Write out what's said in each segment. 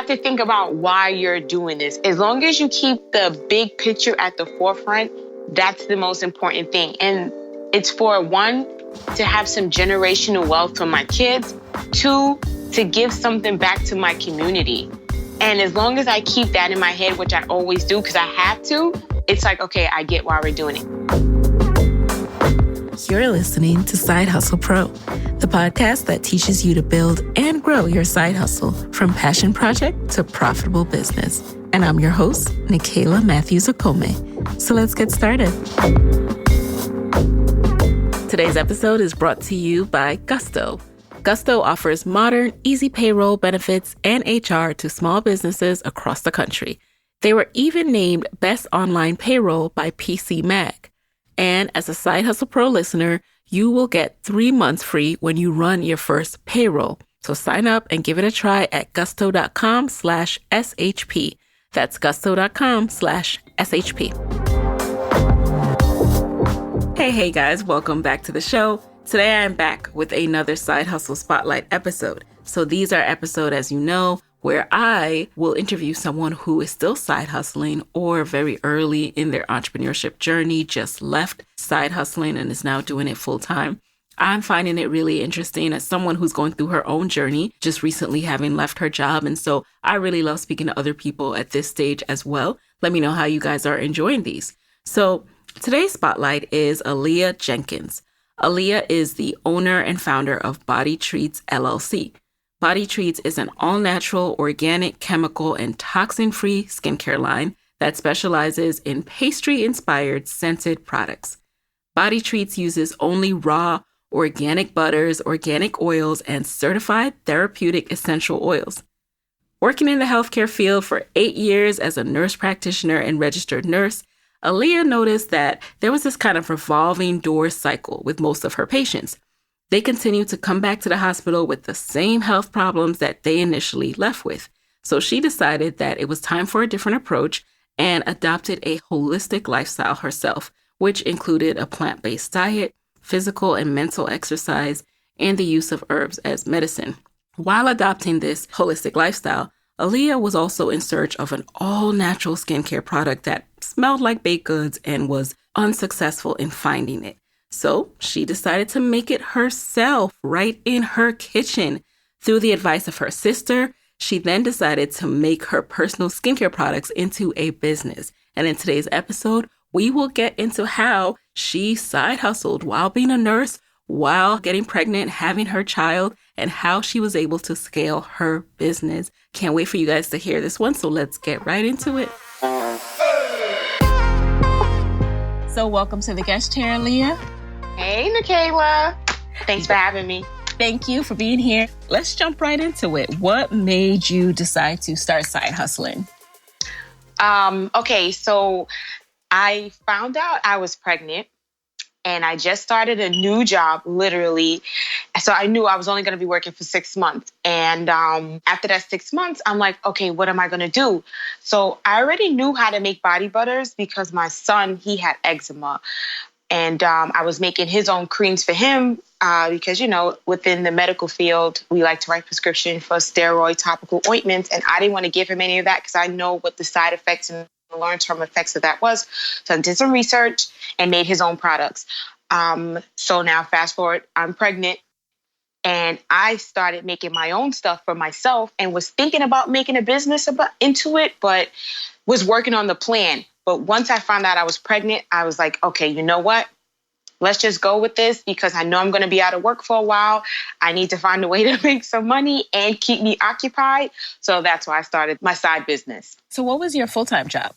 have to think about why you're doing this. As long as you keep the big picture at the forefront, that's the most important thing. And it's for one, to have some generational wealth for my kids. Two, to give something back to my community. And as long as I keep that in my head, which I always do because I have to, it's like, okay, I get why we're doing it. You're listening to Side Hustle Pro, the podcast that teaches you to build and grow your side hustle from passion project to profitable business. And I'm your host, Nicaila Matthews-Okome. So let's get started. Today's episode is brought to you by Gusto. Gusto offers modern, easy payroll benefits and HR to small businesses across the country. They were even named Best Online Payroll by PC Mag. And as a Side Hustle Pro listener, you will get 3 months free when you run your first payroll. So sign up and give it a try at gusto.com/SHP. That's gusto.com/SHP. Hey guys, welcome back to the show. Today I'm back with another Side Hustle Spotlight episode. So these are episodes, as you know, where I will interview someone who is still side hustling or very early in their entrepreneurship journey, just left side hustling and is now doing it full time. I'm finding it really interesting as someone who's going through her own journey, just recently having left her job. And so I really love speaking to other people at this stage as well. Let me know how you guys are enjoying these. So today's spotlight is Aliyah Jenkins. Aliyah is the owner and founder of Body Treats, LLC. Body Treats is an all-natural, organic, chemical, and toxin-free skincare line that specializes in pastry-inspired scented products. Body Treats uses only raw, organic butters, organic oils, and certified therapeutic essential oils. Working in the healthcare field for 8 years as a nurse practitioner and registered nurse, Aliyah noticed that there was this kind of revolving door cycle with most of her patients. They continued to come back to the hospital with the same health problems that they initially left with. So she decided that it was time for a different approach and adopted a holistic lifestyle herself, which included a plant-based diet, physical and mental exercise, and the use of herbs as medicine. While adopting this holistic lifestyle, Aliyah was also in search of an all-natural skincare product that smelled like baked goods and was unsuccessful in finding it. So she decided to make it herself right in her kitchen. Through the advice of her sister, she then decided to make her personal skincare products into a business. And in today's episode, we will get into how she side hustled while being a nurse, while getting pregnant, having her child, and how she was able to scale her business. Can't wait for you guys to hear this one, so let's get right into it. So welcome to the guest chair, Leah. Hey, Nicaila. Thanks for having me. Thank you for being here. Let's jump right into it. What made you decide to start side hustling? Okay, so I found out I was pregnant and I just started a new job, literally. So I knew I was only going to be working for 6 months. And after that 6 months, I'm like, okay, what am I going to do? So I already knew how to make body butters because my son, he had eczema. And I was making his own creams for him because, you know, within the medical field, we like to write prescription for steroid topical ointments. And I didn't want to give him any of that because I know what the side effects and the long-term effects of that was. So I did some research and made his own products. So now fast forward, I'm pregnant and I started making my own stuff for myself and was thinking about making a business into it, but was working on the plan. But once I found out I was pregnant, I was like, okay, you know what? Let's just go with this because I know I'm going to be out of work for a while. I need to find a way to make some money and keep me occupied. So that's why I started my side business. So what was your full-time job?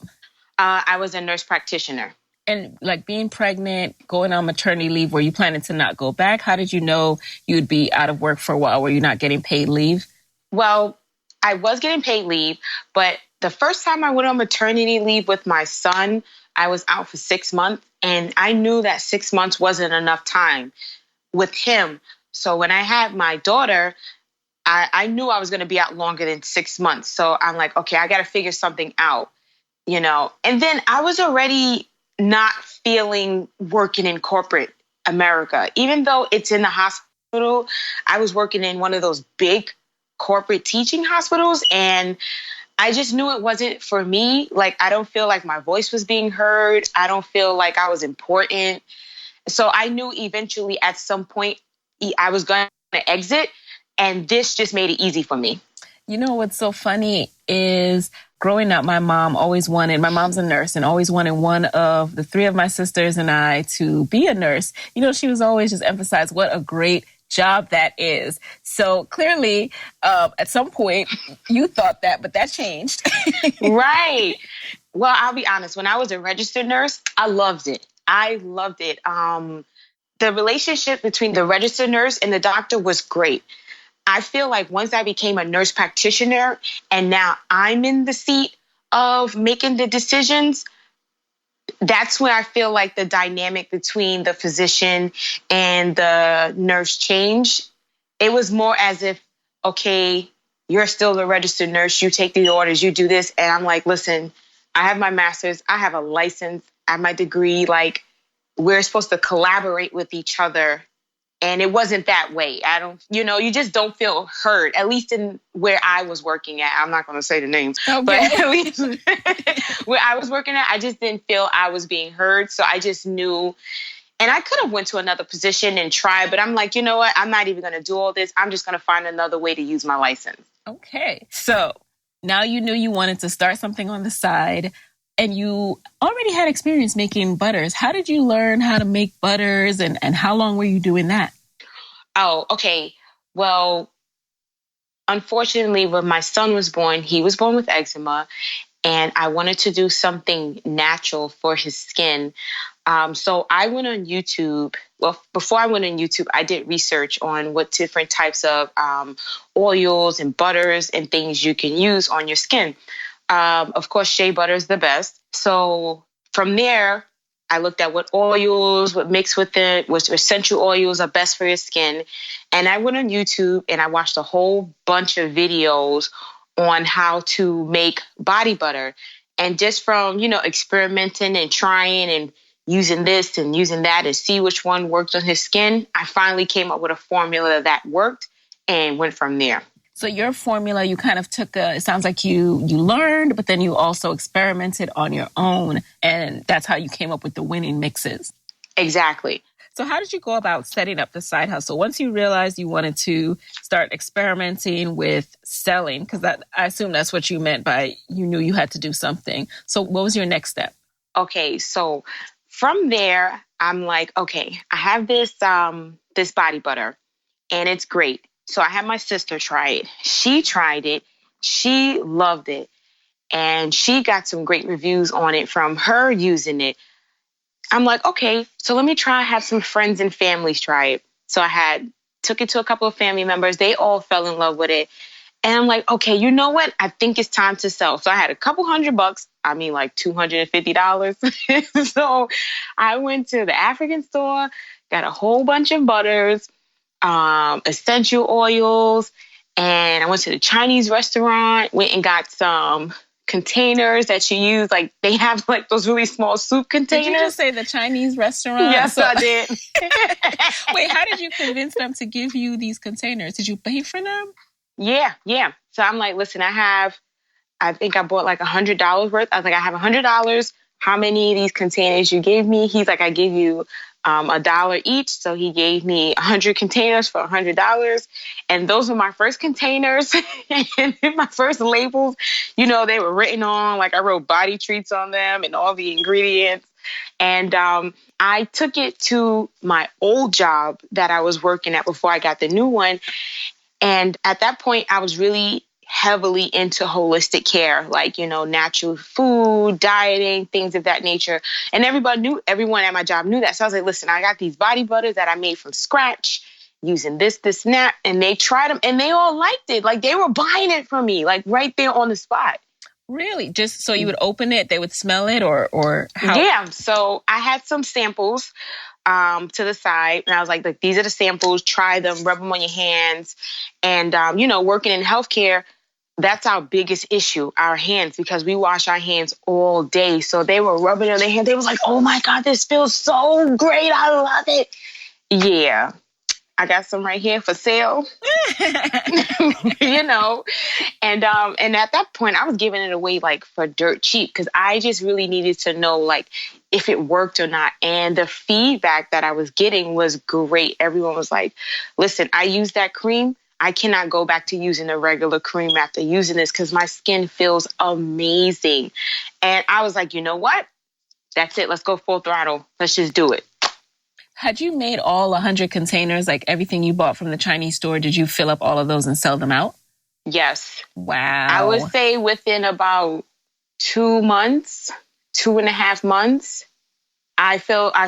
I was a nurse practitioner. And like being pregnant, going on maternity leave, were you planning to not go back? How did you know you'd be out of work for a while? Were you not getting paid leave? Well, I was getting paid leave, but the first time I went on maternity leave with my son, I was out for 6 months and I knew that 6 months wasn't enough time with him. So when I had my daughter, I knew I was going to be out longer than 6 months. So I'm like, okay, I got to figure something out, you know. And then I was already not feeling working in corporate America. Even though it's in the hospital, I was working in one of those big corporate teaching hospitals. And I just knew it wasn't for me. Like, I don't feel like my voice was being heard. I don't feel like I was important. So I knew eventually at some point I was going to exit. And this just made it easy for me. You know what's so funny is growing up, my mom's a nurse, and always wanted one of the three of my sisters and I to be a nurse. You know, she was always just emphasized what a great job that is. So clearly, at some point, you thought that, but that changed. Right. Well, I'll be honest. When I was a registered nurse, I loved it. The relationship between the registered nurse and the doctor was great. I feel like once I became a nurse practitioner and now I'm in the seat of making the decisions, that's where I feel like the dynamic between the physician and the nurse changed. It was more as if, okay, you're still the registered nurse. You take the orders, you do this. And I'm like, listen, I have my master's. I have a license. I have my degree. Like, we're supposed to collaborate with each other. And it wasn't that way. You just don't feel heard, at least in where I was working at. I'm not going to say the names, okay. But at least where I was working at, I just didn't feel I was being heard. So I just knew, and I could have went to another position and tried, but I'm like, you know what? I'm not even going to do all this. I'm just going to find another way to use my license. Okay. So now you knew you wanted to start something on the side. And you already had experience making butters. How did you learn how to make butters and how long were you doing that? Oh, okay. Well, unfortunately, when my son was born, he was born with eczema, and I wanted to do something natural for his skin. So I went on YouTube. Well, before I went on YouTube, I did research on what different types of oils and butters and things you can use on your skin. Of course, shea butter is the best. So from there, I looked at what oils, what mixed with it, which essential oils are best for your skin. And I went on YouTube and I watched a whole bunch of videos on how to make body butter. And just from, experimenting and trying and using this and using that and see which one worked on his skin, I finally came up with a formula that worked and went from there. So your formula, you kind of took it sounds like you learned, but then you also experimented on your own. And that's how you came up with the winning mixes. Exactly. So how did you go about setting up the side hustle? Once you realized you wanted to start experimenting with selling, because I assume that's what you meant by you knew you had to do something. So what was your next step? Okay, so from there, I'm like, okay, I have this body butter and it's great. So I had my sister try it. She tried it. She loved it. And she got some great reviews on it from her using it. I'm like, okay, so let me have some friends and families try it. So I took it to a couple of family members. They all fell in love with it. And I'm like, okay, you know what? I think it's time to sell. So I had a couple $100. I mean, like $250. So I went to the African store, got a whole bunch of butters, essential oils, and I went to the Chinese restaurant, went and got some containers that you use. Like, they have like those really small soup containers. Did you just say the Chinese restaurant? Yes, I did. Wait, how did you convince them to give you these containers? Did you pay for them? Yeah. So I'm like, listen, I think I bought like $100 worth. I was like, I have $100. How many of these containers you gave me? He's like, I give you $1 each. So he gave me 100 containers for $100. And those were my first containers and my first labels. They were written on, like I wrote body treats on them and all the ingredients. And I took it to my old job that I was working at before I got the new one. And at that point, I was really heavily into holistic care, like, natural food, dieting, things of that nature. And everyone at my job knew that. So I was like, listen, I got these body butters that I made from scratch using this, and that. And they tried them and they all liked it. Like, they were buying it from me, like right there on the spot. Really? Just so you would open it, they would smell it or how? Yeah. So I had some samples to the side. And I was like, look, these are the samples. Try them, rub them on your hands. And, working in healthcare, that's our biggest issue, our hands, because we wash our hands all day. So they were rubbing on their hands. They was like, oh my God, this feels so great. I love it. Yeah. I got some right here for sale. you know, and at that point, I was giving it away like for dirt cheap because I just really needed to know like if it worked or not. And the feedback that I was getting was great. Everyone was like, "Listen, I used that cream. I cannot go back to using a regular cream after using this because my skin feels amazing." And I was like, you know what? That's it. Let's go full throttle. Let's just do it. Had you made all 100 containers, like everything you bought from the Chinese store, did you fill up all of those and sell them out? Yes. Wow. I would say within about 2 months, 2.5 months, I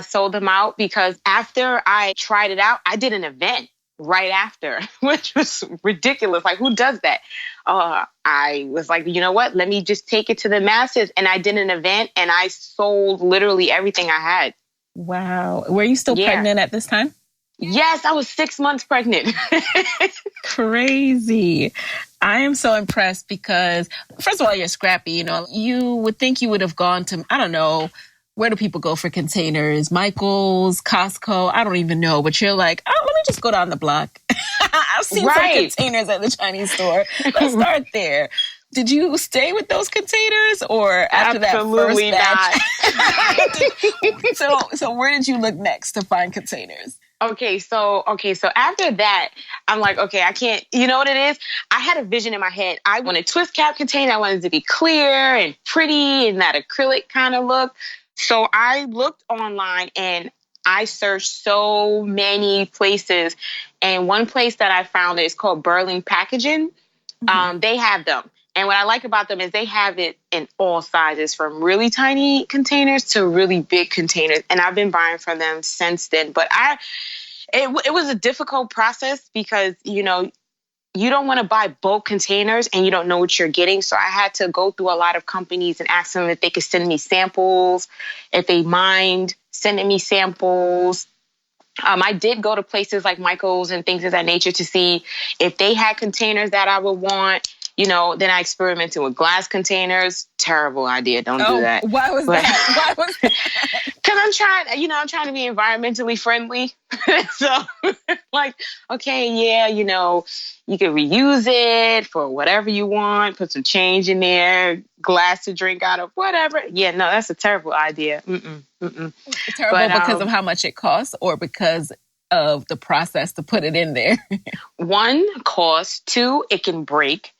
sold them out because after I tried it out, I did an event right after, which was ridiculous. Like, who does that? I was like, you know what? Let me just take it to the masses. And I did an event and I sold literally everything I had. Wow. Were you still pregnant at this time? Yes, I was 6 months pregnant. Crazy. I am so impressed because, first of all, you're scrappy. You know, you would think you would have gone to, I don't know, where do people go for containers? Michael's, Costco, I don't even know. But you're like, oh, let me just go down the block. I've seen some containers at the Chinese store. Let's start there. Did you stay with those containers or after Absolutely that first batch? So where did you look next to find containers? Okay, so after that, I'm like, okay, I can't, you know what it is? I had a vision in my head. I wanted a twist cap container. I wanted it to be clear and pretty and that acrylic kind of look. So I looked online and I searched so many places. And one place that I found is called Burling Packaging. Mm-hmm. They have them. And what I like about them is they have it in all sizes, from really tiny containers to really big containers. And I've been buying from them since then. But it was a difficult process because, you know, you don't want to buy bulk containers and you don't know what you're getting. So I had to go through a lot of companies and ask them if they could send me samples, if they mind sending me samples. I did go to places like Michael's and things of that nature to see if they had containers that I would want. You know, then I experimented with glass containers. Terrible idea. Don't do that. Why was that? Why was that? Because I'm trying to be environmentally friendly. So, like, okay, yeah, you know, you can reuse it for whatever you want. Put some change in there, glass to drink out of, whatever. Yeah, no, that's a terrible idea. Terrible because of how much it costs or because of the process to put it in there? One, cost. Two, it can break.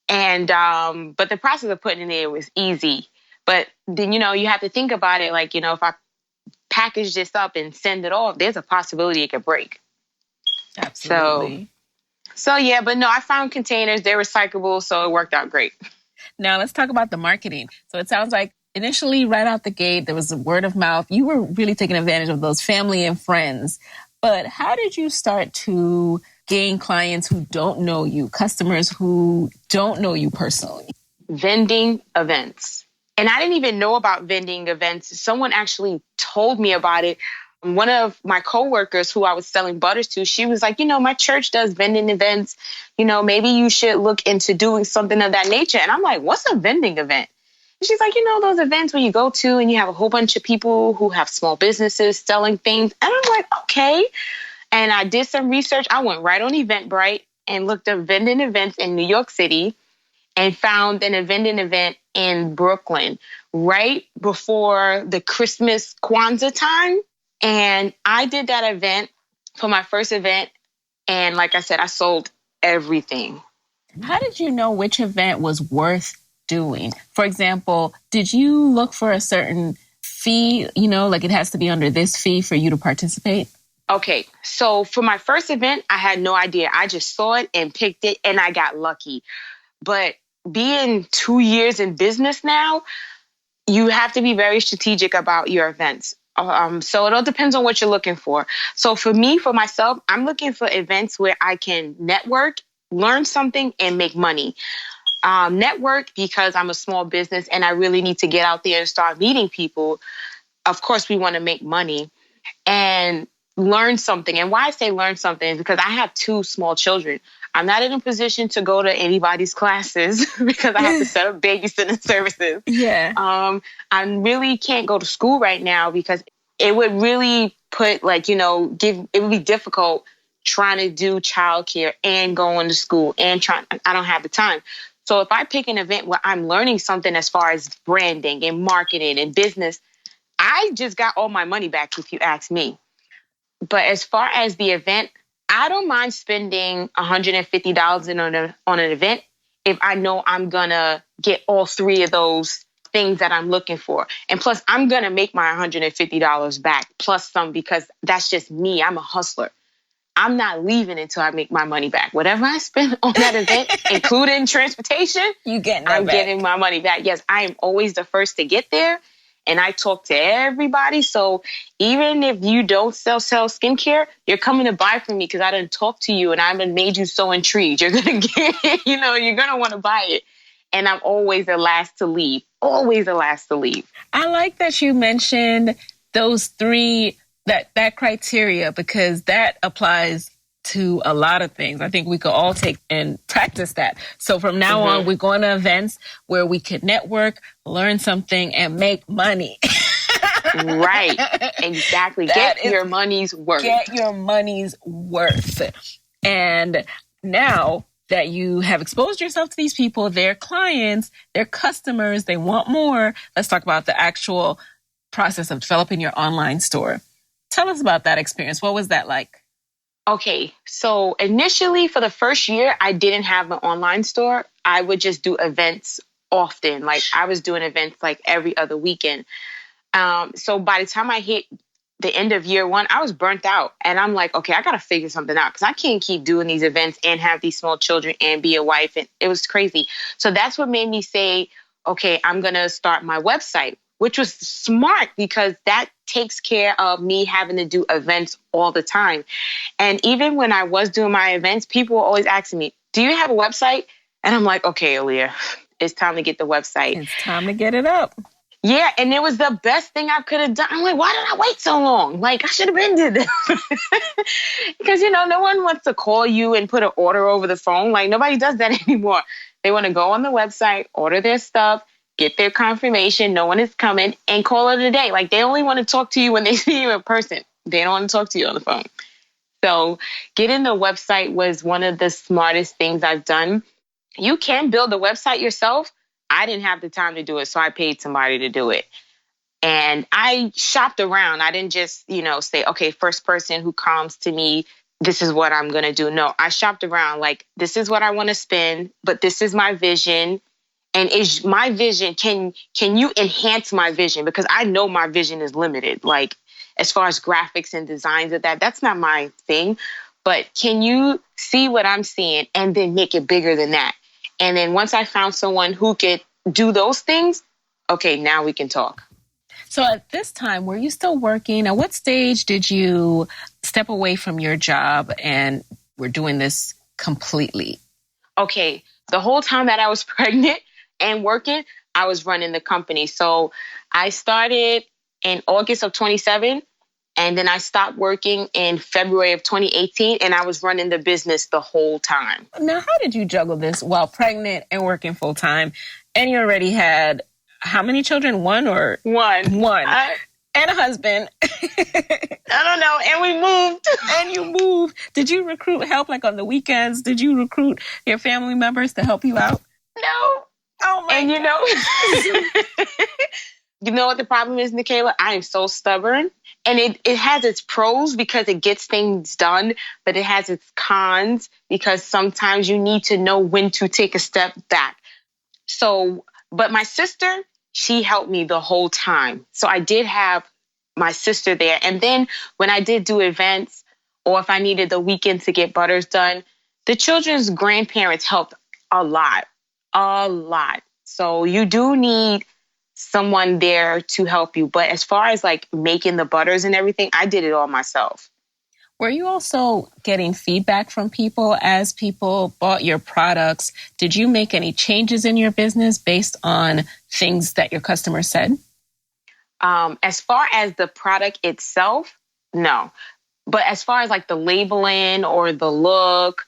And, but the process of putting it in was easy. But then, you know, you have to think about it. Like, you know, if I package this up and send it off, there's a possibility it could break. Absolutely. So yeah, but no, I found containers. They're recyclable. So it worked out great. Now let's talk about the marketing. So it sounds like initially right out the gate, there was a word of mouth. You were really taking advantage of those family and friends. But how did you start to gain clients who don't know you, customers who don't know you personally? Vending events. And I didn't even know about vending events. Someone actually told me about it. One of my coworkers who I was selling butters to, she was like, you know, my church does vending events. You know, maybe you should look into doing something of that nature. And I'm like, what's a vending event? And she's like, you know, those events where you go to and you have a whole bunch of people who have small businesses selling things. And I'm like, okay. And I did some research. I went right on Eventbrite and looked up vending events in New York City and found an vending event in Brooklyn right before the Christmas Kwanzaa time. And I did that event for my first event. And like I said, I sold everything. How did you know which event was worth doing? For example, did you look for a certain fee, you know, like it has to be under this fee for you to participate? Okay, so for my first event, I had no idea. I just saw it and picked it and I got lucky. But being 2 years in business now, you have to be very strategic about your events. So it all depends on what you're looking for. So for me, for myself, I'm looking for events where I can network, learn something, and make money. Network because I'm a small business and I really need to get out there and start meeting people. Of course, we want to make money. And learn something. And why I say learn something is because I have 2 small children. I'm not in a position to go to anybody's classes because I have to set up babysitting services. Yeah. I really can't go to school right now because it would really put, like, you know, it would be difficult trying to do childcare and going to school and I don't have the time. So if I pick an event where I'm learning something as far as branding and marketing and business, I just got all my money back if you ask me. But as far as the event, I don't mind spending $150 on an event if I know I'm going to get all three of those things that I'm looking for. And plus, I'm going to make my $150 back plus some, because that's just me. I'm a hustler. I'm not leaving until I make my money back. Whatever I spend on that event, including transportation, I'm getting my money back. Yes, I am always the first to get there. And I talk to everybody. So even if you don't sell skincare, you're coming to buy from me because I didn't talk to you and I haven't made you so intrigued. You're going to get, you're going to want to buy it. And I'm always the last to leave. Always the last to leave. I like that you mentioned those three, that criteria, because that applies to a lot of things. I think we could all take and practice that. So from now on, we're going to events where we could network, learn something, and make money. Right. Exactly. Get your money's worth. Get your money's worth. And now that you have exposed yourself to these people, their clients, their customers, they want more. Let's talk about the actual process of developing your online store. Tell us about that experience. What was that like? Okay, so initially for the first year, I didn't have an online store. I would just do events often. Like I was doing events like every other weekend. So by the time I hit the end of year one, I was burnt out. And I'm like, okay, I got to figure something out because I can't keep doing these events and have these small children and be a wife. And it was crazy. So that's what made me say, okay, I'm going to start my website, which was smart because that takes care of me having to do events all the time. And even when I was doing my events, people were always asking me, do you have a website? And I'm like, okay, Aliyah, it's time to get the website. It's time to get it up. Yeah, and it was the best thing I could have done. I'm like, why did I wait so long? Like, I should have been did this. Because, no one wants to call you and put an order over the phone. Like, nobody does that anymore. They want to go on the website, order their stuff, get their confirmation, no one is coming, and call it a day. Like, they only want to talk to you when they see you in person. They don't want to talk to you on the phone. So getting the website was one of the smartest things I've done. You can build a website yourself. I didn't have the time to do it, so I paid somebody to do it. And I shopped around. I didn't just, say, okay, first person who comes to me, this is what I'm going to do. No, I shopped around like, this is what I want to spend, but this is my vision. And is my vision, can you enhance my vision? Because I know my vision is limited. Like, as far as graphics and designs of that's not my thing. But can you see what I'm seeing and then make it bigger than that? And then once I found someone who could do those things, okay, now we can talk. So at this time, were you still working? At what stage did you step away from your job and were doing this completely? Okay, the whole time that I was pregnant and working, I was running the company. So I started in August of 27, and then I stopped working in February of 2018, and I was running the business the whole time. Now, how did you juggle this while pregnant and working full time? And you already had how many children? One. And a husband. I don't know. And we moved. And you moved. Did you recruit help like on the weekends? Did you recruit your family members to help you out? No. Oh my God. You know what the problem is, Nicaila? I am so stubborn. And it has its pros because it gets things done, but it has its cons because sometimes you need to know when to take a step back. So, but my sister, she helped me the whole time. So I did have my sister there. And then when I did do events or if I needed the weekend to get butters done, the children's grandparents helped a lot. So you do need someone there to help you. But as far as like making the butters and everything, I did it all myself. Were you also getting feedback from people as people bought your products? Did you make any changes in your business based on things that your customers said? As far as the product itself, no. But as far as like the labeling or the look,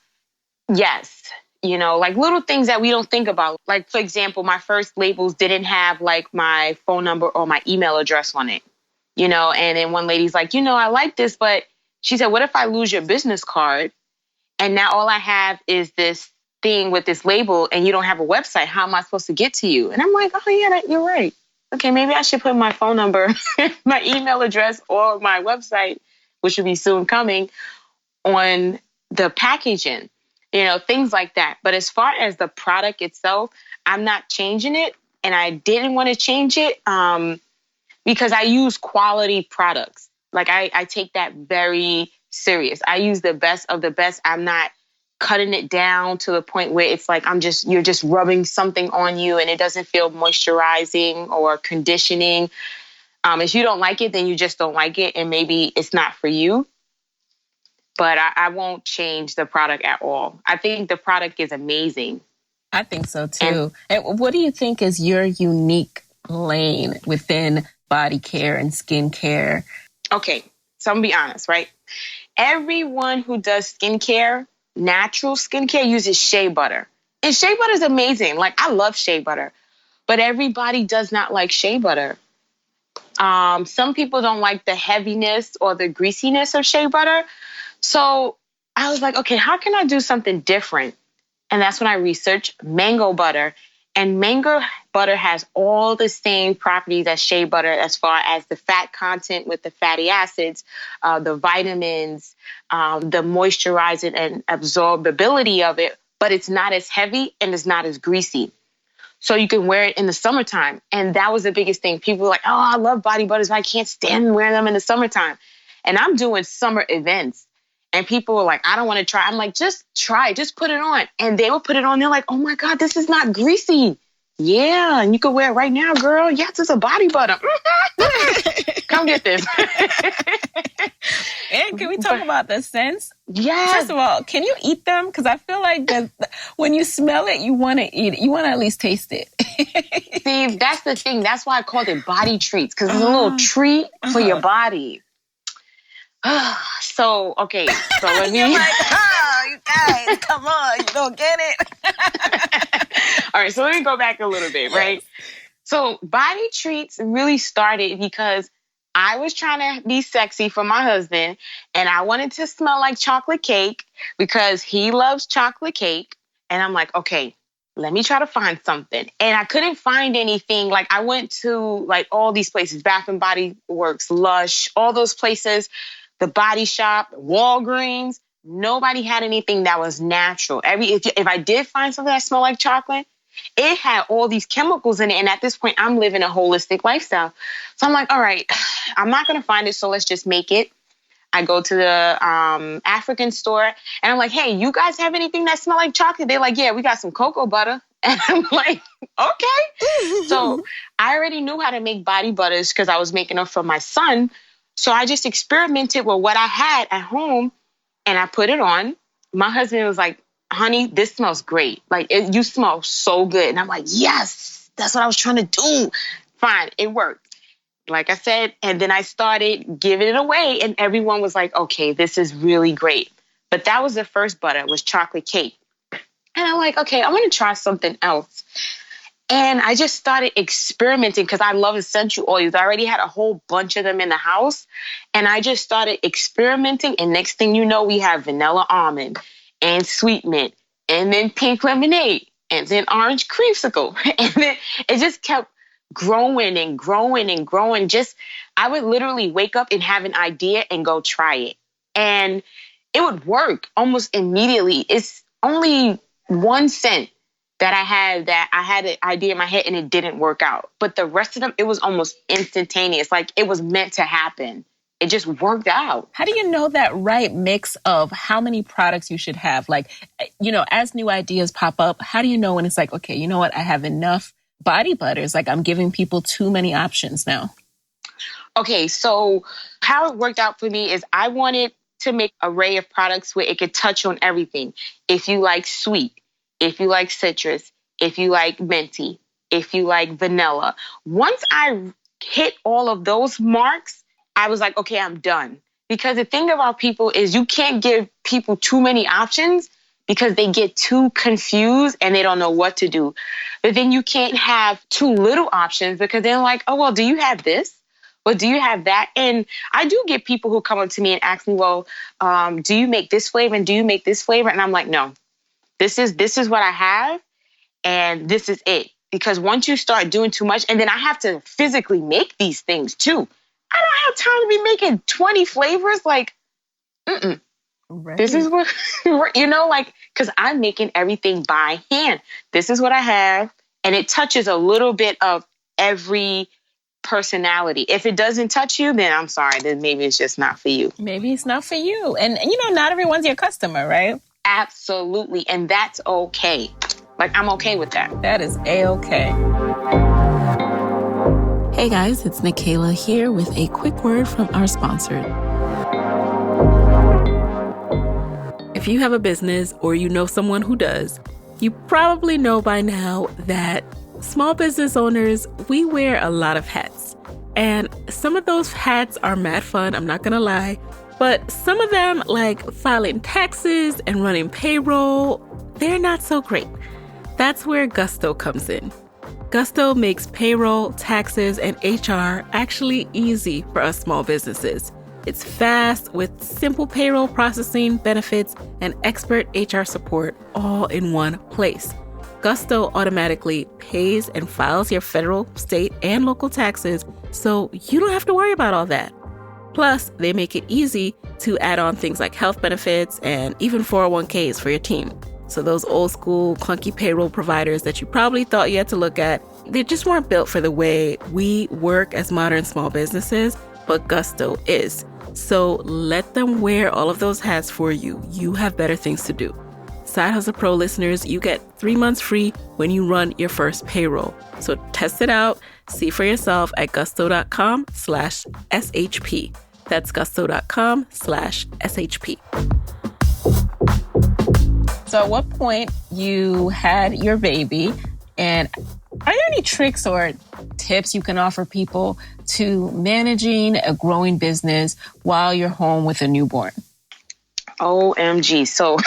yes. Like little things that we don't think about. Like, for example, my first labels didn't have like my phone number or my email address on it, and then one lady's like, I like this, but She said, what if I lose your business card and now all I have is this thing with this label and you don't have a website? How am I supposed to get to you? And I'm like, oh yeah, you're right. Okay, maybe I should put my phone number, my email address, or my website, which will be soon coming, on the packaging, things like that. But as far as the product itself, I'm not changing it. And I didn't want to change it because I use quality products. Like I take that very serious. I use the best of the best. I'm not cutting it down to the point where it's like you're just rubbing something on you and it doesn't feel moisturizing or conditioning. If you don't like it, then you just don't like it, and maybe it's not for you. But I won't change the product at all. I think the product is amazing. I think so too. And what do you think is your unique lane within body care and skin care? Okay, so I'm gonna be honest, right? Everyone who does skincare, natural skincare, uses shea butter. And shea butter is amazing. Like, I love shea butter. But everybody does not like shea butter. Some people don't like the heaviness or the greasiness of shea butter. So I was like, okay, how can I do something different? And that's when I researched mango butter. And mango butter has all the same properties as shea butter as far as the fat content with the fatty acids, the vitamins, the moisturizing and absorbability of it. But it's not as heavy and it's not as greasy. So you can wear it in the summertime. And that was the biggest thing. People were like, oh, I love body butters, but I can't stand wearing them in the summertime. And I'm doing summer events. And people were like, I don't want to try. I'm like, just try it. Just put it on. And they would put it on. They're like, oh, my God, this is not greasy. Yeah. And you can wear it right now, girl. Yes, it's a body butter. Come get this. And can we talk about the scents? Yes. First of all, can you eat them? Because I feel like when you smell it, you want to eat it. You want to at least taste it. See, that's the thing. That's why I called it body treats, because it's a little treat for your body. So let me... You're like, oh, you guys, come on, you don't get it. All right, so let me go back a little bit, right? So body treats really started because I was trying to be sexy for my husband, and I wanted to smell like chocolate cake because he loves chocolate cake. And I'm like, okay, let me try to find something. And I couldn't find anything. Like, I went to like all these places, Bath and Body Works, Lush, all those places, the Body Shop, Walgreens. Nobody had anything that was natural. If I did find something that smelled like chocolate, it had all these chemicals in it. And at this point, I'm living a holistic lifestyle. So I'm like, all right, I'm not going to find it, so let's just make it. I go to the African store, and I'm like, hey, you guys have anything that smells like chocolate? They're like, yeah, we got some cocoa butter. And I'm like, okay. So I already knew how to make body butters because I was making them for my son. So I just experimented with what I had at home, and I put it on. My husband was like, honey, this smells great. Like, you smell so good. And I'm like, yes, that's what I was trying to do. Fine, it worked. Like I said, and then I started giving it away, and everyone was like, okay, this is really great. But that was the first butter, was chocolate cake. And I'm like, okay, I want to try something else. And I just started experimenting because I love essential oils. I already had a whole bunch of them in the house. And I just started experimenting. And next thing you know, we have vanilla almond and sweet mint, and then pink lemonade, and then orange creamsicle. And then it just kept growing and growing and growing. I would literally wake up and have an idea and go try it. And it would work almost immediately. It's only 1 cent that I had an idea in my head and it didn't work out. But the rest of them, it was almost instantaneous. Like, it was meant to happen. It just worked out. How do you know that right mix of how many products you should have? Like, as new ideas pop up, how do you know when it's like, okay, you know what? I have enough body butters. Like, I'm giving people too many options now. Okay, so how it worked out for me is I wanted to make an array of products where it could touch on everything. If you like sweet, if you like citrus, if you like minty, if you like vanilla. Once I hit all of those marks, I was like, okay, I'm done. Because the thing about people is you can't give people too many options because they get too confused and they don't know what to do. But then you can't have too little options because they're like, oh, well, do you have this? Well, do you have that? And I do get people who come up to me and ask me, well, do you make this flavor and do you make this flavor? And I'm like, no, this is what I have and this is it. Because once you start doing too much, and then I have to physically make these things too. I don't have time to be making 20 flavors. Like, Right. This is what, like, because I'm making everything by hand. This is what I have. And it touches a little bit of every personality. If it doesn't touch you, then I'm sorry, then maybe it's just not for you. Maybe it's not for you. And not everyone's your customer, right? Absolutely. And that's okay. Like, I'm okay with that. That is A-okay. Hey guys, it's Nikayla here with a quick word from our sponsor. If you have a business or you know someone who does, you probably know by now that small business owners, we wear a lot of hats. And some of those hats are mad fun, I'm not gonna lie. But some of them, like filing taxes and running payroll, they're not so great. That's where Gusto comes in. Gusto makes payroll, taxes, and HR actually easy for us small businesses. It's fast with simple payroll processing, benefits, and expert HR support all in one place. Gusto automatically pays and files your federal, state, and local taxes, so you don't have to worry about all that. Plus, they make it easy to add on things like health benefits and even 401ks for your team. So those old school, clunky payroll providers that you probably thought you had to look at, they just weren't built for the way we work as modern small businesses, but Gusto is. So let them wear all of those hats for you. You have better things to do. Side Hustle Pro listeners, you get 3 months free when you run your first payroll. So test it out. See for yourself at gusto.com/SHP. That's gusto.com/SHP. So at what point you had your baby, and are there any tricks or tips you can offer people to managing a growing business while you're home with a newborn? OMG. So,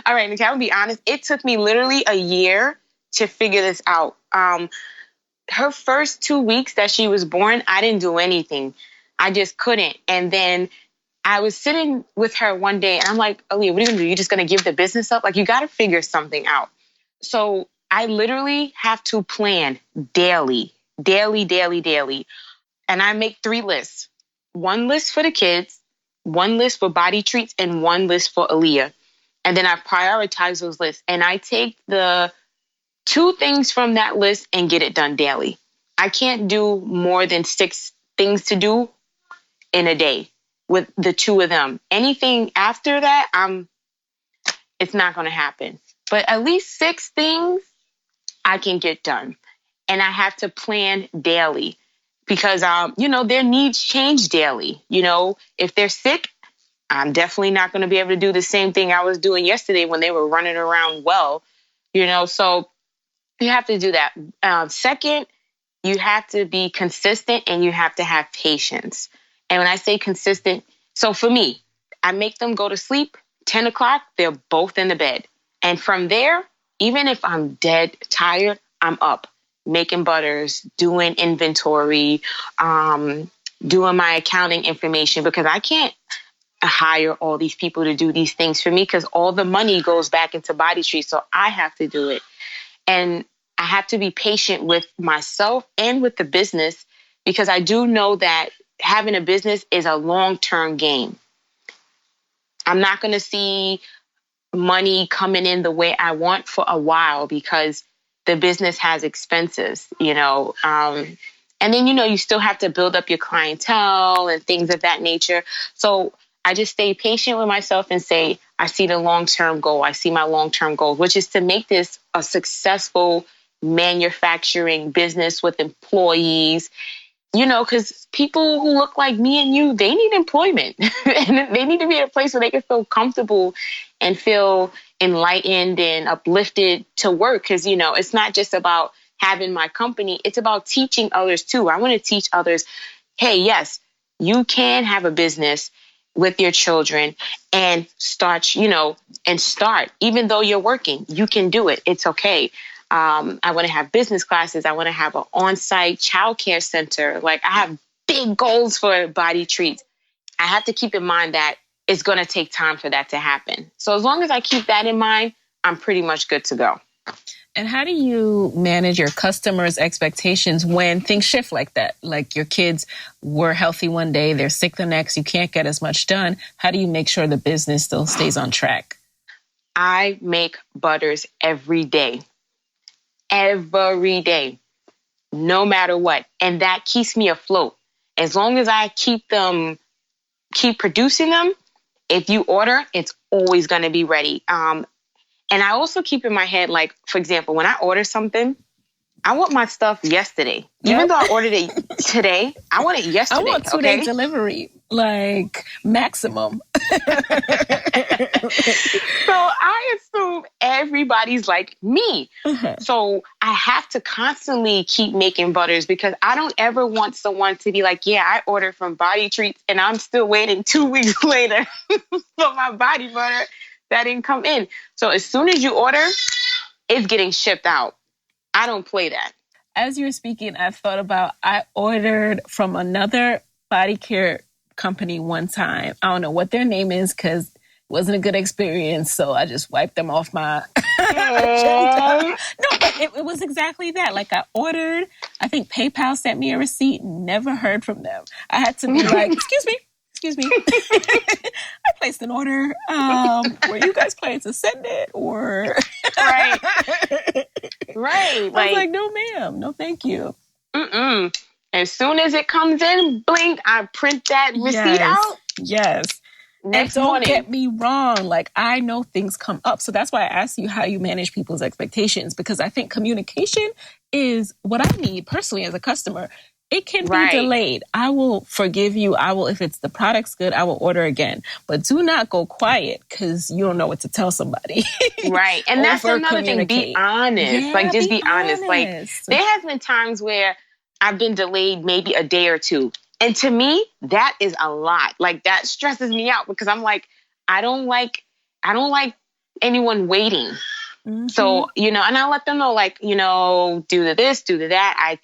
all right, Nikki, I'll be honest. It took me literally a year to figure this out. Her first 2 weeks that she was born, I didn't do anything. I just couldn't. And then I was sitting with her one day and I'm like, Aliyah, what are you going to do? You're just going to give the business up? Like, you got to figure something out. So I literally have to plan daily. And I make 3 lists. 1 list for the kids, 1 list for body treats, and 1 list for Aliyah. And then I prioritize those lists. And I take the 2 things from that list and get it done daily. I can't do more than 6 things to do in a day with the 2 of them. Anything after that, it's not going to happen. But at least 6 things I can get done. And I have to plan daily because, their needs change daily. If they're sick, I'm definitely not going to be able to do the same thing I was doing yesterday when they were running around well, so you have to do that. Second, you have to be consistent and you have to have patience. And when I say consistent, so for me, I make them go to sleep, 10 o'clock, they're both in the bed. And from there, even if I'm dead tired, I'm up making butters, doing inventory, doing my accounting information, because I can't hire all these people to do these things for me because all the money goes back into Body Tree. So I have to do it. And I have to be patient with myself and with the business because I do know that having a business is a long-term game. I'm not going to see money coming in the way I want for a while because the business has expenses, and then, you still have to build up your clientele and things of that nature. So I just stay patient with myself and say, I see the long-term goal. I see my long-term goal, which is to make this a successful manufacturing business with employees, because people who look like me and you, they need employment and they need to be in a place where they can feel comfortable and feel enlightened and uplifted to work. Because, it's not just about having my company. It's about teaching others too. I want to teach others, hey, yes, you can have a business with your children and start, even though you're working, you can do it. It's okay. I want to have business classes. I want to have an on-site childcare center. Like, I have big goals for Body Treats. I have to keep in mind that it's going to take time for that to happen. So as long as I keep that in mind, I'm pretty much good to go. And how do you manage your customers' expectations when things shift like that? Like your kids were healthy one day, they're sick the next, you can't get as much done. How do you make sure the business still stays on track? I make butters every day. Every day. No matter what. And that keeps me afloat. As long as I keep producing them, if you order, it's always going to be ready. And I also keep in my head, like, for example, when I order something, I want my stuff yesterday. Yep. Even though I ordered it today, I want it yesterday. I want 2-day delivery, like maximum. So I assume everybody's like me. Mm-hmm. So I have to constantly keep making butters because I don't ever want someone to be like, yeah, I ordered from Body Treats and I'm still waiting 2 weeks later for my body butter that didn't come in. So as soon as you order, it's getting shipped out. I don't play that. As you were speaking, I thought about, I ordered from another body care company one time. I don't know what their name is because it wasn't a good experience. So I just wiped them off my agenda. No, but it was exactly that. Like I ordered, I think PayPal sent me a receipt, never heard from them. I had to be like, excuse me. I placed an order. Were you guys planning to send it or? Right. Right. I was like, no, ma'am. No, thank you. As soon as it comes in, blink, I print that receipt out. Yes. Next and don't morning. get me wrong. Like, I know things come up. So that's why I asked you how you manage people's expectations, because I think communication is what I need personally as a customer. It can be delayed. I will forgive you. If it's the product's good, I will order again. But do not go quiet because you don't know what to tell somebody. Right. And that's another thing. Be honest. Yeah, like, just be honest. Like, there has been times where I've been delayed maybe a day or two. And to me, that is a lot. Like, that stresses me out because I'm like, I don't like anyone waiting. Mm-hmm. So, and I let them know, like, do the this, do the that.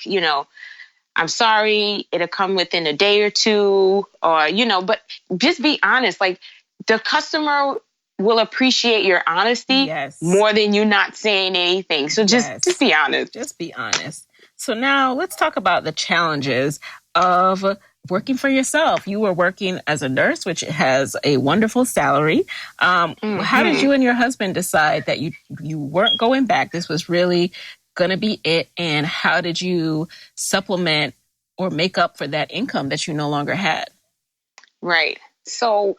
I'm sorry, it'll come within a day or two, or, but just be honest. Like, the customer will appreciate your honesty more than you not saying anything. So just be honest. Just be honest. So now let's talk about the challenges of working for yourself. You were working as a nurse, which has a wonderful salary. How did you and your husband decide that you weren't going back? This was really going to be it. And how did you supplement or make up for that income that you no longer had? Right. So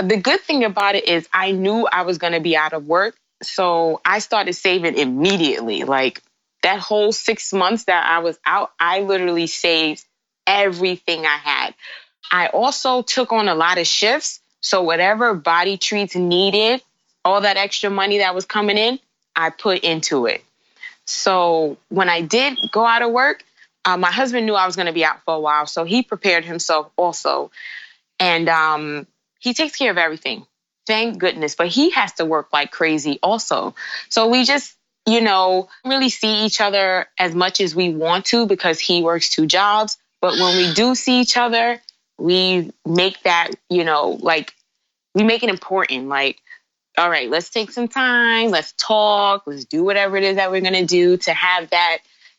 the good thing about it is I knew I was going to be out of work. So I started saving immediately. Like, that whole 6 months that I was out, I literally saved everything I had. I also took on a lot of shifts. So whatever Body Treats needed, all that extra money that was coming in, I put into it. So when I did go out of work, my husband knew I was going to be out for a while. So he prepared himself also. And he takes care of everything. Thank goodness. But he has to work like crazy also. So we just, really see each other as much as we want to because he works 2 jobs. But when we do see each other, we make that, we make it important. Like, all right, let's take some time. Let's talk. Let's do whatever it is that we're going to do to have that,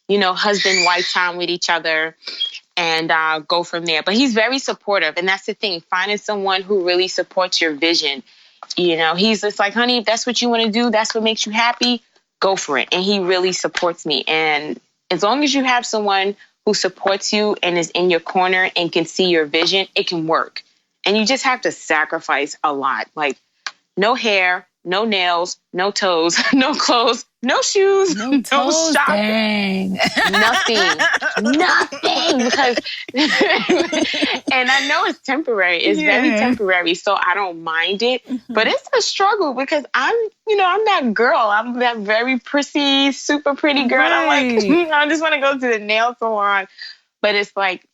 husband-wife time with each other and go from there. But he's very supportive. And that's the thing, finding someone who really supports your vision. He's just like, honey, if that's what you want to do, that's what makes you happy, go for it. And he really supports me. And as long as you have someone who supports you and is in your corner and can see your vision, it can work. And you just have to sacrifice a lot. Like, no hair, no nails, no toes, no clothes, no shoes, no toes, shopping. Dang. Nothing. Because, and I know it's temporary. It's very temporary, so I don't mind it. Mm-hmm. But it's a struggle because I'm that girl. I'm that very prissy, super pretty girl. Right. I'm like, I just want to go to the nail salon. But it's like,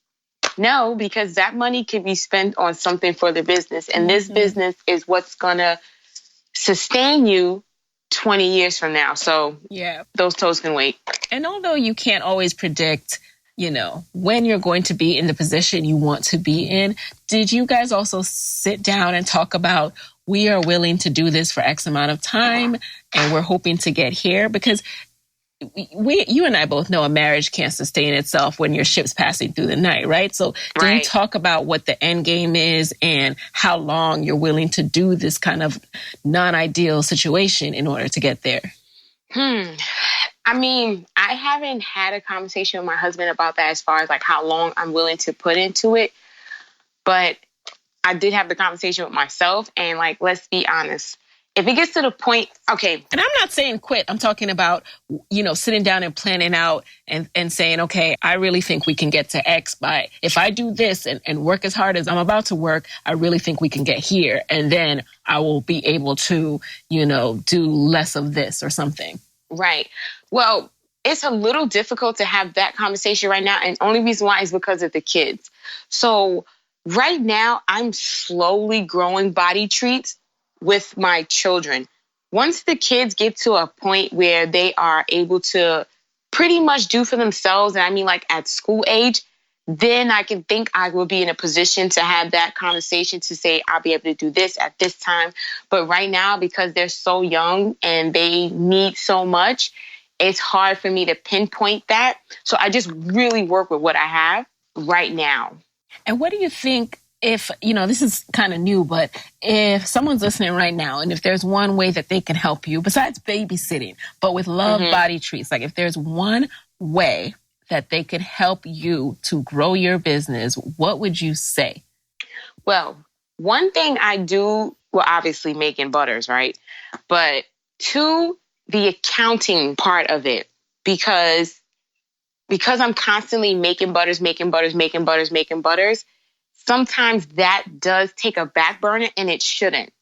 no, because that money can be spent on something for the business. And this business is what's going to sustain you 20 years from now. So yeah, those toes can wait. And although you can't always predict, when you're going to be in the position you want to be in, did you guys also sit down and talk about, we are willing to do this for X amount of time and we're hoping to get here? Because you and I both know a marriage can't sustain itself when your ship's passing through the night, right? So do you talk about what the end game is and how long you're willing to do this kind of non-ideal situation in order to get there? I mean, I haven't had a conversation with my husband about that as far as like how long I'm willing to put into it. But I did have the conversation with myself, and like, let's be honest. If it gets to the point, okay. And I'm not saying quit. I'm talking about, sitting down and planning out and saying, okay, I really think we can get to X by, if I do this and work as hard as I'm about to work, I really think we can get here. And then I will be able to, do less of this or something. Right. Well, it's a little difficult to have that conversation right now. And only reason why is because of the kids. So right now I'm slowly growing body treats with my children. Once the kids get to a point where they are able to pretty much do for themselves, and I mean like at school age, then I can think I will be in a position to have that conversation to say, I'll be able to do this at this time. But right now, because they're so young and they need so much, it's hard for me to pinpoint that. So I just really work with what I have right now. And what do you think if, this is kind of new, but if someone's listening right now and if there's one way that they can help you besides babysitting, but with love body treats, like if there's one way that they could help you to grow your business, what would you say? Well, one thing I do, well, obviously making butters, right? But two, the accounting part of it, because I'm constantly making butters, sometimes that does take a back burner, and it shouldn't.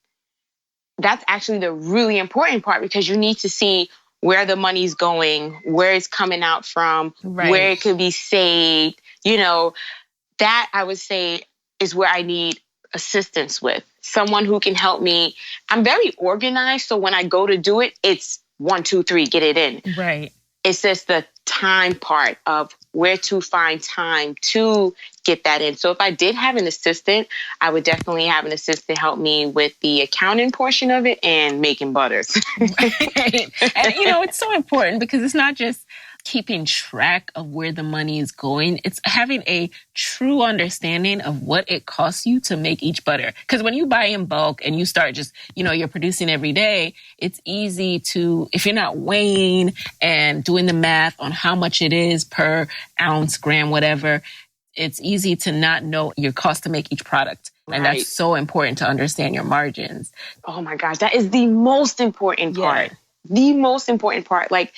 That's actually the really important part, because you need to see where the money's going, where it's coming out from, where it could be saved. That I would say is where I need assistance with. Someone who can help me. I'm very organized, so when I go to do it, it's 1, 2, 3, get it in. Right. It's just the time part of where to find time to get that in. So if I did have an assistant, I would definitely have an assistant help me with the accounting portion of it and making butters. Right. And, it's so important because it's not just keeping track of where the money is going. It's having a true understanding of what it costs you to make each butter. Because when you buy in bulk and you start just, you're producing every day, it's easy to, if you're not weighing and doing the math on how much it is per ounce, gram, whatever, it's easy to not know your cost to make each product. And that's so important to understand your margins. Oh my gosh, that is the most important part. The most important part. Like,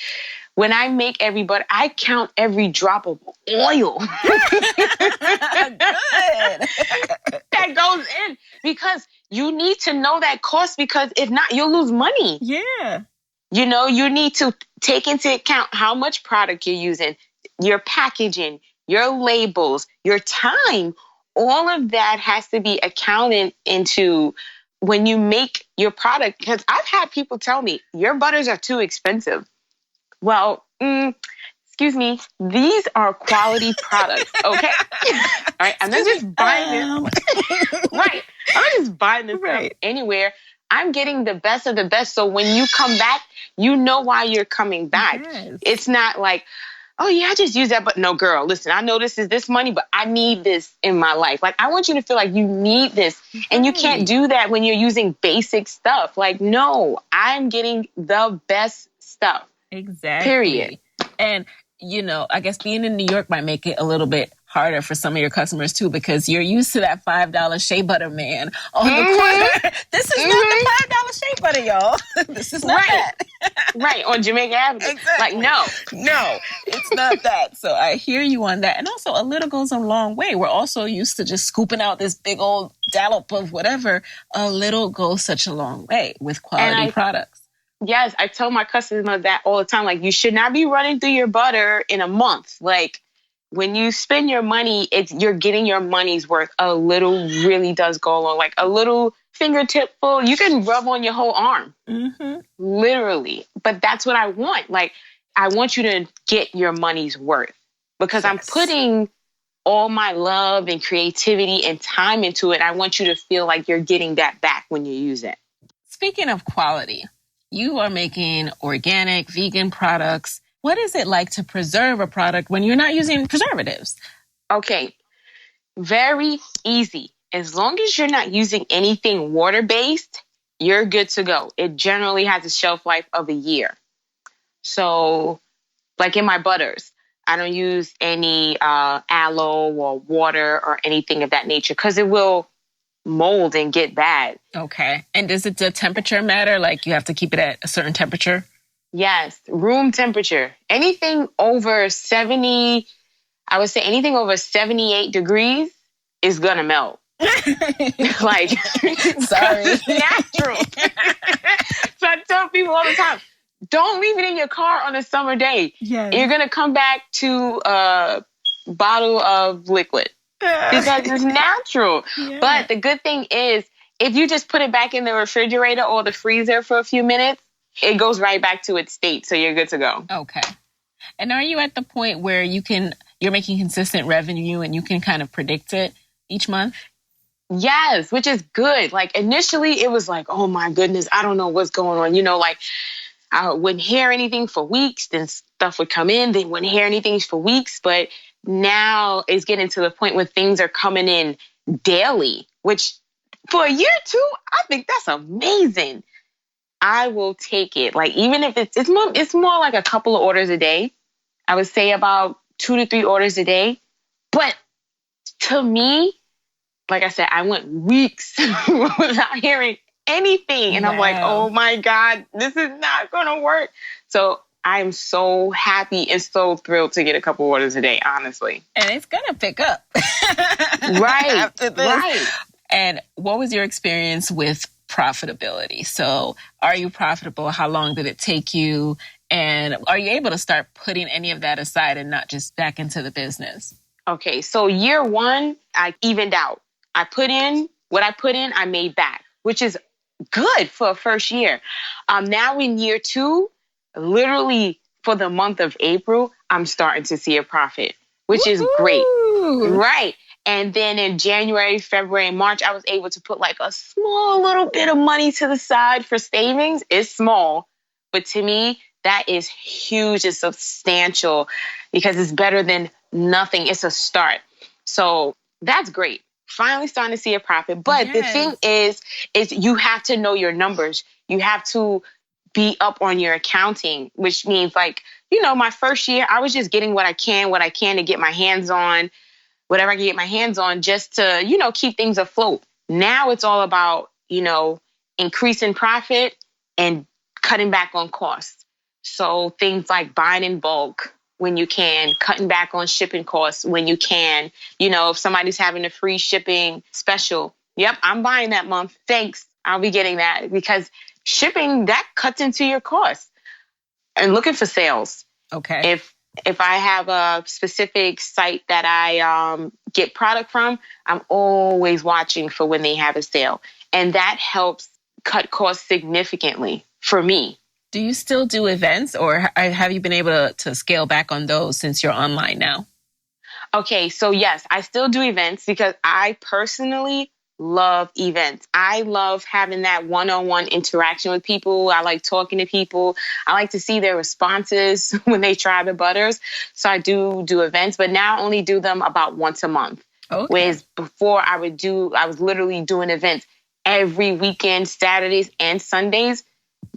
when I make every butter, I count every drop of oil that goes in, because you need to know that cost, because if not, you'll lose money. Yeah. You need to take into account how much product you're using, your packaging, your labels, your time. All of that has to be accounted into when you make your product. Because I've had people tell me, your butters are too expensive. Well, excuse me, these are quality products, okay? All right, I'm not just buying this. Right, I'm not just buying this stuff anywhere. I'm getting the best of the best. So when you come back, you know why you're coming back. Yes. It's not like, oh yeah, I just use that. But no, girl, listen, I know this is this money, but I need this in my life. Like, I want you to feel like you need this. And you can't do that when you're using basic stuff. Like, no, I'm getting the best stuff. Exactly. Period. And, I guess being in New York might make it a little bit harder for some of your customers too, because you're used to that $5 shea butter man on the corner. This is not the $5 shea butter, y'all. This is not that. Right, on Jamaica Avenue. Exactly. Like, no, it's not that. So I hear you on that. And also, a little goes a long way. We're also used to just scooping out this big old dollop of whatever. A little goes such a long way with quality products. Yes, I tell my customers that all the time. Like, you should not be running through your butter in a month. Like, when you spend your money, you're getting your money's worth. A little really does go along. Like, a little fingertip full. You can rub on your whole arm. Mm-hmm. Literally. But that's what I want. Like, I want you to get your money's worth because I'm putting all my love and creativity and time into it. I want you to feel like you're getting that back when you use it. Speaking of quality, you are making organic, vegan products. What is it like to preserve a product when you're not using preservatives? Okay, very easy. As long as you're not using anything water-based, you're good to go. It generally has a shelf life of a year. So, like in my butters, I don't use any aloe or water or anything of that nature because it will mold and get bad. Okay. And does the temperature matter? Like you have to keep it at a certain temperature? Yes, room temperature. Anything over 70, I would say anything over 78 degrees is going to melt. Like, sorry. It's natural. So I tell people all the time, don't leave it in your car on a summer day. Yes. You're going to come back to a bottle of liquid because it's natural. Yeah. But the good thing is, if you just put it back in the refrigerator or the freezer for a few minutes, it goes right back to its state. So you're good to go. Okay. And are you at the point where you're making consistent revenue and you can kind of predict it each month? Yes, which is good. Like initially it was like, oh my goodness, I don't know what's going on. You know, like I wouldn't hear anything for weeks. Then stuff would come in. They wouldn't hear anything for weeks. But now it's getting to the point where things are coming in daily, which for a year or two, I think that's amazing. I will take it. Like even if it's more like a couple of orders a day. I would say about 2 to 3 orders a day. But to me, like I said, I went weeks without hearing anything. And wow. I'm like, oh my God, this is not going to work. So I'm so happy and so thrilled to get a couple orders a day, honestly. And it's going to pick up. Right. After this. Right. And what was your experience with profitability? So are you profitable? How long did it take you? And are you able to start putting any of that aside and not just back into the business? Okay. So year 1, I evened out. I put in what I put in, I made back, which is good for a first year. Now in year 2, literally for the month of April, I'm starting to see a profit, which is great. Right. And then in January, February, and March, I was able to put like a small little bit of money to the side for savings. It's small, but to me, that is huge and substantial because it's better than nothing. It's a start. So that's great. Finally starting to see a profit. But yes. The thing is you have to know your numbers. You have to be up on your accounting, which means like, you know, my first year, I was just getting what I can to get my hands on, whatever I can get my hands on just to, you know, keep things afloat. Now it's all about, you know, increasing profit and cutting back on costs. So things like buying in bulk when you can, cutting back on shipping costs when you can. You know, if somebody's having a free shipping special, yep, I'm buying that month. Thanks. I'll be getting that because shipping, that cuts into your costs. And looking for sales. Okay. If I have a specific site that I get product from, I'm always watching for when they have a sale. And that helps cut costs significantly for me. Do you still do events or have you been able to scale back on those since you're online now? Okay, so yes, I still do events because I personally love events. I love having that one-on-one interaction with people. I like talking to people. I like to see their responses when they try the butters. So I do events, but now I only do them about once a month. Okay. Whereas before I was literally doing events every weekend, Saturdays and Sundays.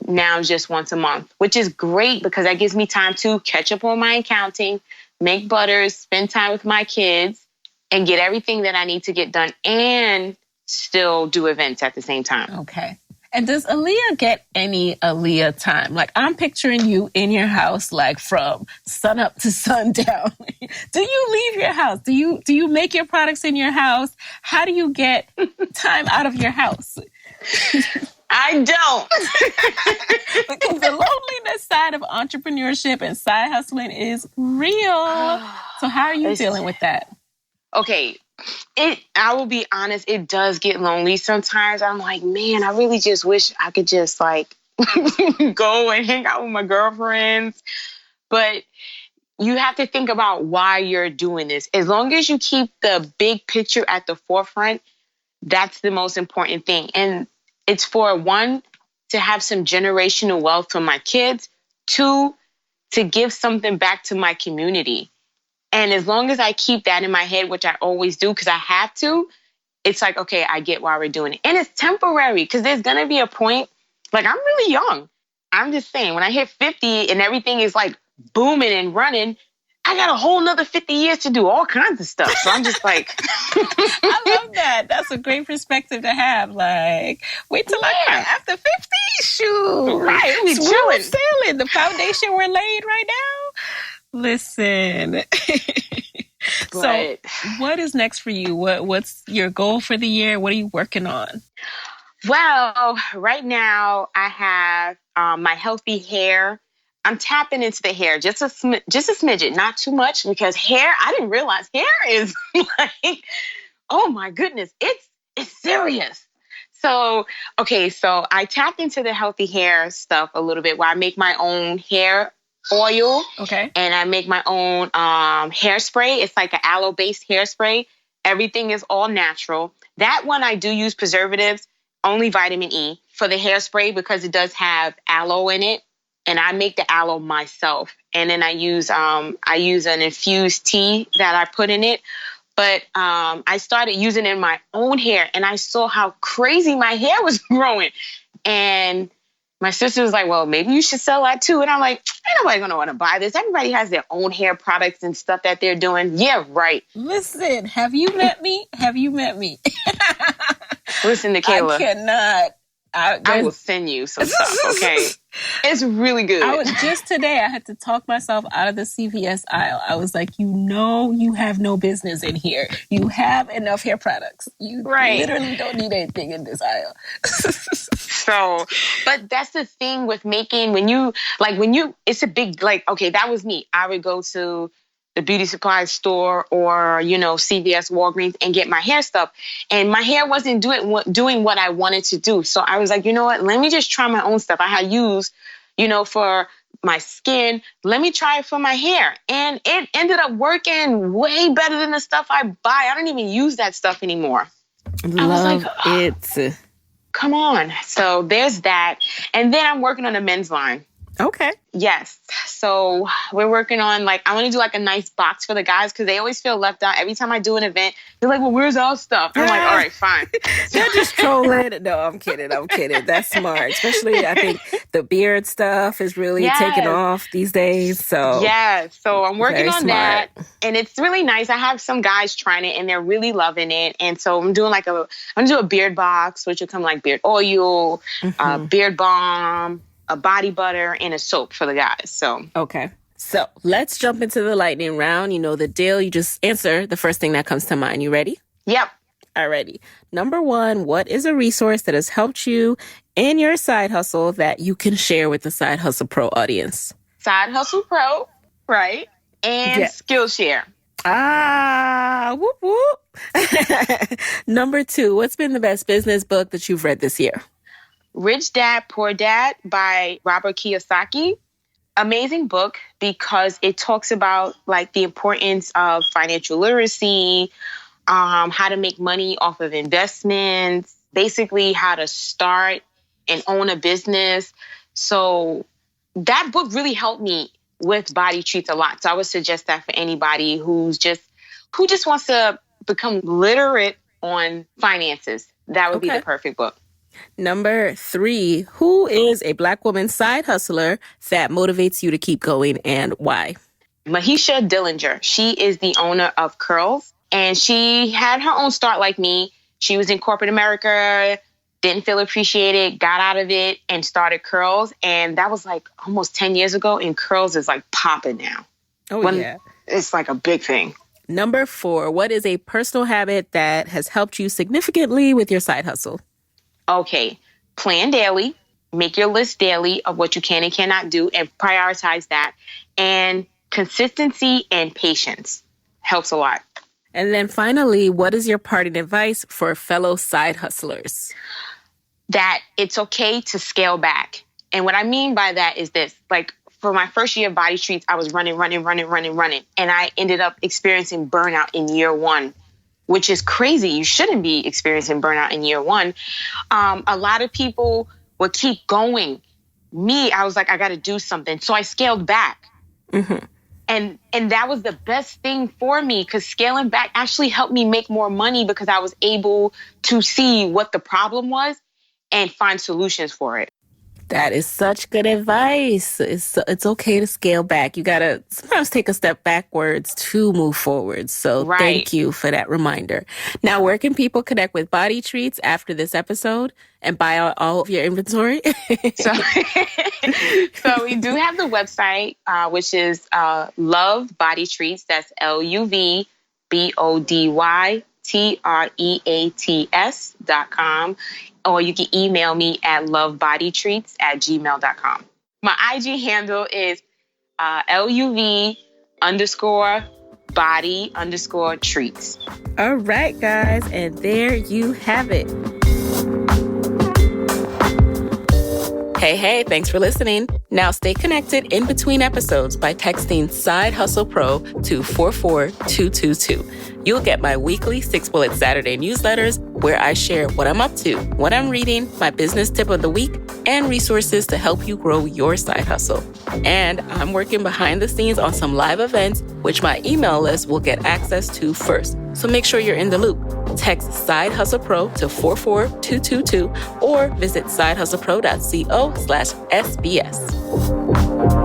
Now just once a month, which is great because that gives me time to catch up on my accounting, make butters, spend time with my kids, and get everything that I need to get done and still do events at the same time. Okay. And does Aliyah get any Aliyah time? Like I'm picturing you in your house, like from sun up to sundown. Do you leave your house? Do you make your products in your house? How do you get time out of your house? I don't. Because the loneliness side of entrepreneurship and side hustling is real. So how are you dealing with that? Okay. I will be honest, it does get lonely sometimes. I'm like, man, I really just wish I could just like go and hang out with my girlfriends. But you have to think about why you're doing this. As long as you keep the big picture at the forefront, that's the most important thing. And it's for one, to have some generational wealth for my kids. Two, to give something back to my community. And as long as I keep that in my head, which I always do because I have to, it's like, okay, I get why we're doing it. And it's temporary because there's going to be a point, like I'm really young. I'm just saying, when I hit 50 and everything is like booming and running, I got a whole nother 50 years to do all kinds of stuff. So I'm just like... I love that. That's a great perspective to have. Like, wait till I cry after 50. Shoot. Right. We Smooth chilling. sailing. The foundation we're laid right now. Listen. So what is next for you? What's your goal for the year? What are you working on? Well, right now I have my healthy hair. I'm tapping into the hair, just a smidget, not too much, because hair, I didn't realize hair is like, oh my goodness, it's serious. So I tapped into the healthy hair stuff a little bit where I make my own hair oil. Okay. And I make my own hairspray. It's like an aloe-based hairspray. Everything is all natural. That one I do use preservatives, only vitamin E for the hairspray because it does have aloe in it. And I make the aloe myself. And then I use an infused tea that I put in it. But I started using it in my own hair and I saw how crazy my hair was growing. And my sister was like, well, maybe you should sell that too. And I'm like, ain't nobody gonna want to buy this. Everybody has their own hair products and stuff that they're doing. Yeah, right. Listen, have you met me? Listen to Kayla. I cannot. I will send you some stuff, okay? It's really good. Just today, I had to talk myself out of the CVS aisle. I was like, you have no business in here. You have enough hair products. You literally don't need anything in this aisle. So, but that's the thing with making, it's a big, like, okay, that was me. I would go to the beauty supply store or, CVS, Walgreens and get my hair stuff. And my hair wasn't doing what I wanted to do. So I was like, you know what? Let me just try my own stuff. I had used, for my skin. Let me try it for my hair. And it ended up working way better than the stuff I buy. I don't even use that stuff anymore. I was like, it. Come on. So there's that. And then I'm working on a men's line. Okay. Yes. So we're working on I want to do a nice box for the guys because they always feel left out. Every time I do an event, they're like, well, where's our stuff? I'm like, all right, fine. They're just trolling. No, I'm kidding. That's smart. Especially, I think the beard stuff is really taking off these days. So yeah. So I'm working on that. And it's really nice. I have some guys trying it and they're really loving it. And so I'm doing I'm going to do a beard box, which will come beard oil, beard balm, a body butter, and a soap for the guys. So okay. So let's jump into the lightning round. You know the deal. You just answer the first thing that comes to mind. You ready? Yep. Alrighty. Number one, what is a resource that has helped you in your side hustle that you can share with the Side Hustle Pro audience? Side Hustle Pro, right? And Skillshare. Whoop, whoop. Number two, what's been the best business book that you've read this year? Rich Dad, Poor Dad by Robert Kiyosaki. Amazing book because it talks about the importance of financial literacy, how to make money off of investments, basically how to start and own a business. So that book really helped me with body treats a lot. So I would suggest that for anybody who just wants to become literate on finances. That would be the perfect book. Number three, who is a Black woman side hustler that motivates you to keep going and why? Mahisha Dillinger. She is the owner of Curls and she had her own start like me. She was in corporate America, didn't feel appreciated, got out of it and started Curls. And that was almost 10 years ago and Curls is popping now. Yeah. It's a big thing. Number four, what is a personal habit that has helped you significantly with your side hustle? Okay, plan daily, make your list daily of what you can and cannot do and prioritize that. And consistency and patience helps a lot. And then finally, what is your parting advice for fellow side hustlers? That it's okay to scale back. And what I mean by that is this, like for my first year of Body Treats, I was running. And I ended up experiencing burnout in year one, which is crazy. You shouldn't be experiencing burnout in year one. A lot of people would keep going. Me, I was like, I got to do something. So I scaled back. Mm-hmm. And that was the best thing for me, because scaling back actually helped me make more money, because I was able to see what the problem was and find solutions for it. That is such good advice. It's okay to scale back. You got to sometimes take a step backwards to move forward. So Thank you for that reminder. Now, where can people connect with Body Treats after this episode and buy out all of your inventory? So we do have the website, which is Love Body Treats. That's LUVBODYTREATS.com. Or you can email me at lovebodytreats@gmail.com. My IG handle is LUV_body_treats. All right, guys. And there you have it. Hey, thanks for listening. Now stay connected in between episodes by texting Side Hustle Pro to 44222. You'll get my weekly 6-bullet Saturday newsletters where I share what I'm up to, what I'm reading, my business tip of the week, and resources to help you grow your side hustle. And I'm working behind the scenes on some live events, which my email list will get access to first. So make sure you're in the loop. Text Side Hustle Pro to 44222 or visit sidehustlepro.co/SBS.